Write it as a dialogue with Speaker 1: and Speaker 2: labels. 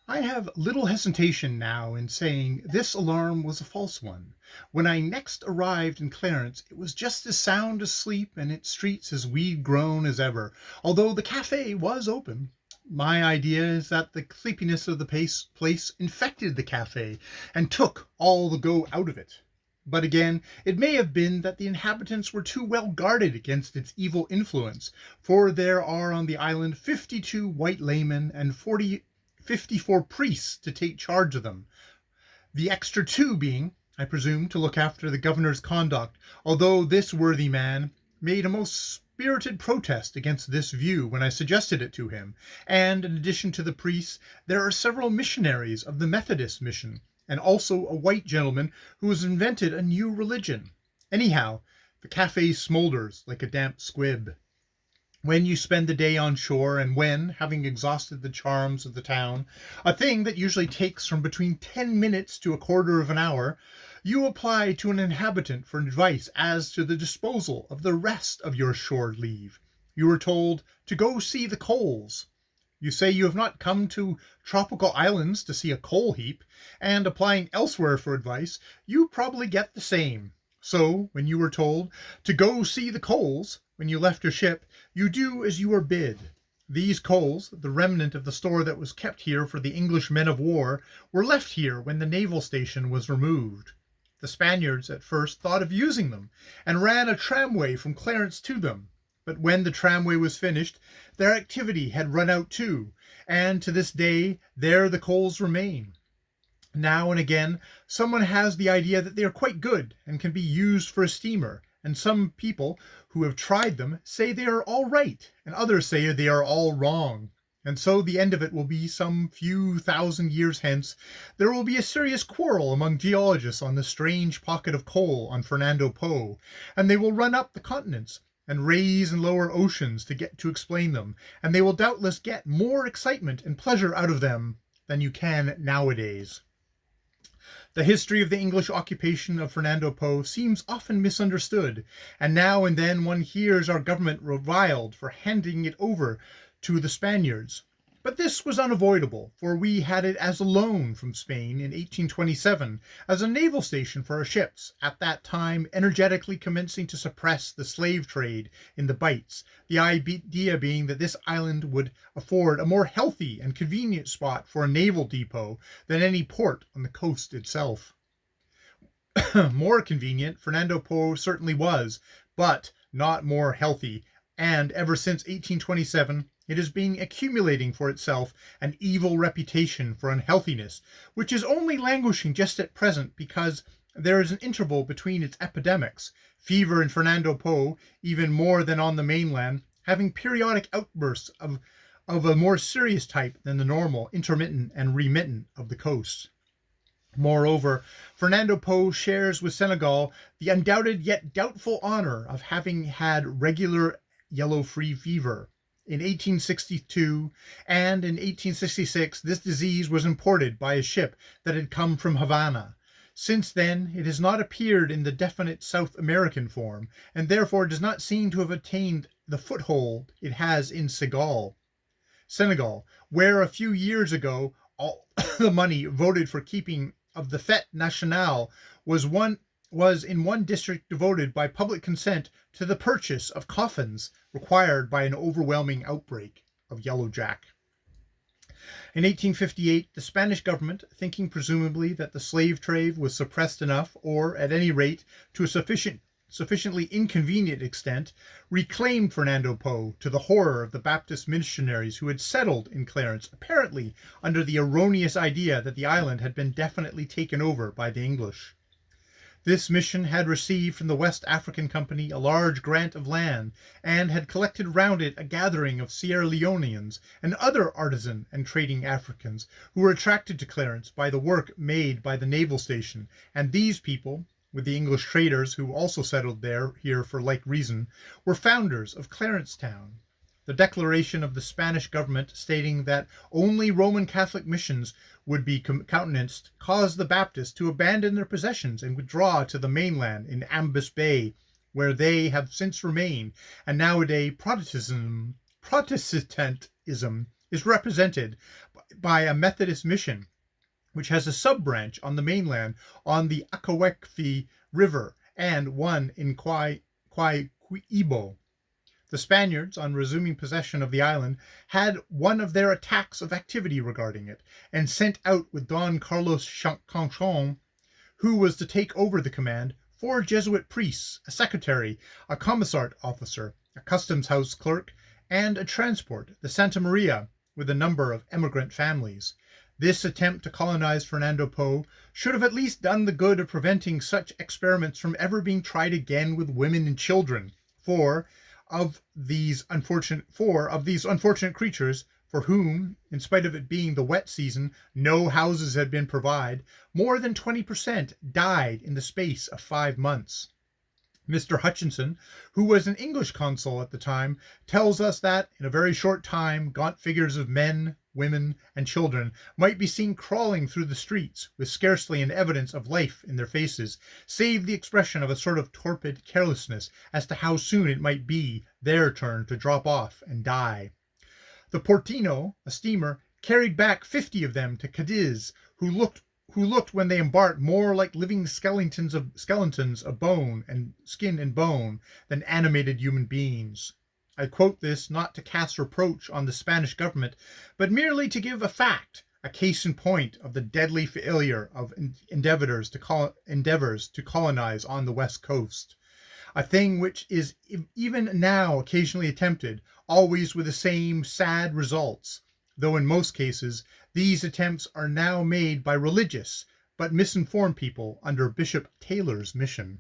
Speaker 1: I have little hesitation now in saying this alarm was a false one. When I next arrived in Clarence, it was just as sound asleep and its streets as weed-grown as ever, although the cafe was open. My idea is that the sleepiness of the place infected the cafe and took all the go out of it. But again, it may have been that the inhabitants were too well guarded against its evil influence, for there are on the island 52 white laymen and 54 priests to take charge of them, the extra two being, I presume, to look after the governor's conduct, although this worthy man made a most spirited protest against this view when I suggested it to him, and in addition to the priests, there are several missionaries of the Methodist mission, and also a white gentleman who has invented a new religion. Anyhow, the cafe smolders like a damp squib. When you spend the day on shore, and when, having exhausted the charms of the town, a thing that usually takes from between 10 minutes to a quarter of an hour, you apply to an inhabitant for advice as to the disposal of the rest of your shore leave, you are told to go see the coals. You say you have not come to tropical islands to see a coal heap, and applying elsewhere for advice, you probably get the same. So, when you were told to go see the coals when you left your ship, you do as you are bid. These coals, the remnant of the store that was kept here for the English men of war, were left here when the naval station was removed. The Spaniards at first thought of using them, and ran a tramway from Clarence to them. But when the tramway was finished, their activity had run out too, and to this day there the coals remain. Now and again someone has the idea that they are quite good and can be used for a steamer, and some people who have tried them say they are all right, and others say they are all wrong. And so the end of it will be some few thousand years hence, there will be a serious quarrel among geologists on the strange pocket of coal on Fernando Po, and they will run up the continents and raise and lower oceans to explain them, and they will doubtless get more excitement and pleasure out of them than you can nowadays. The history of the English occupation of Fernando Po seems often misunderstood, and now and then one hears our government reviled for handing it over to the Spaniards. But this was unavoidable, for we had it as a loan from Spain in 1827 as a naval station for our ships, at that time energetically commencing to suppress the slave trade in the Bights, the idea being that this island would afford a more healthy and convenient spot for a naval depot than any port on the coast itself. More convenient Fernando Po certainly was, but not more healthy, and ever since 1827 it has been accumulating for itself an evil reputation for unhealthiness, which is only languishing just at present because there is an interval between its epidemics, fever in Fernando Po, even more than on the mainland, having periodic outbursts of a more serious type than the normal, intermittent and remittent of the coast. Moreover, Fernando Po shares with Senegal the undoubted yet doubtful honor of having had regular yellow-free fever. In 1862 and in 1866 this disease was imported by a ship that had come from Havana. Since then it has not appeared in the definite South American form, and therefore does not seem to have attained the foothold it has in Senegal, where a few years ago all the money voted for keeping of the Fête Nationale was in one district devoted by public consent to the purchase of coffins required by an overwhelming outbreak of yellow jack. In 1858, the Spanish government, thinking presumably that the slave trade was suppressed enough, or at any rate to a sufficiently inconvenient extent, reclaimed Fernando Po, to the horror of the Baptist missionaries who had settled in Clarence, apparently under the erroneous idea that the island had been definitely taken over by the English. This mission had received from the West African Company a large grant of land, and had collected round it a gathering of Sierra Leoneans and other artisan and trading Africans who were attracted to Clarence by the work made by the naval station, and these people, with the English traders who also settled here for like reason, were founders of Clarence Town. The declaration of the Spanish government stating that only Roman Catholic missions would be countenanced caused the Baptists to abandon their possessions and withdraw to the mainland in Ambas Bay, where they have since remained, and nowadays Protestantism is represented by a Methodist mission, which has a sub-branch on the mainland on the Akawekfi River and one in Quaiibo. The Spaniards, on resuming possession of the island, had one of their attacks of activity regarding it, and sent out with Don Carlos Canchon, who was to take over the command, 4 Jesuit priests, a secretary, a commissariat officer, a customs house clerk, and a transport, the Santa Maria, with a number of emigrant families. This attempt to colonize Fernando Po should have at least done the good of preventing such experiments from ever being tried again with women and children, for of these unfortunate creatures, for whom, in spite of it being the wet season, no houses had been provided, more than 20% died in the space of 5 months. Mr. Hutchinson, who was an English consul at the time, tells us that in a very short time gaunt figures of men, women, and children might be seen crawling through the streets with scarcely an evidence of life in their faces, save the expression of a sort of torpid carelessness as to how soon it might be their turn to drop off and die. The Portino, a steamer, carried back 50 of them to Cadiz, who looked when they embarked more like living skeletons of bone and skin and bone than animated human beings. I quote this not to cast reproach on the Spanish government, but merely to give a fact, a case in point of the deadly failure of endeavors to colonize on the west coast. A thing which is even now occasionally attempted, always with the same sad results, though in most cases these attempts are now made by religious but misinformed people under Bishop Taylor's mission.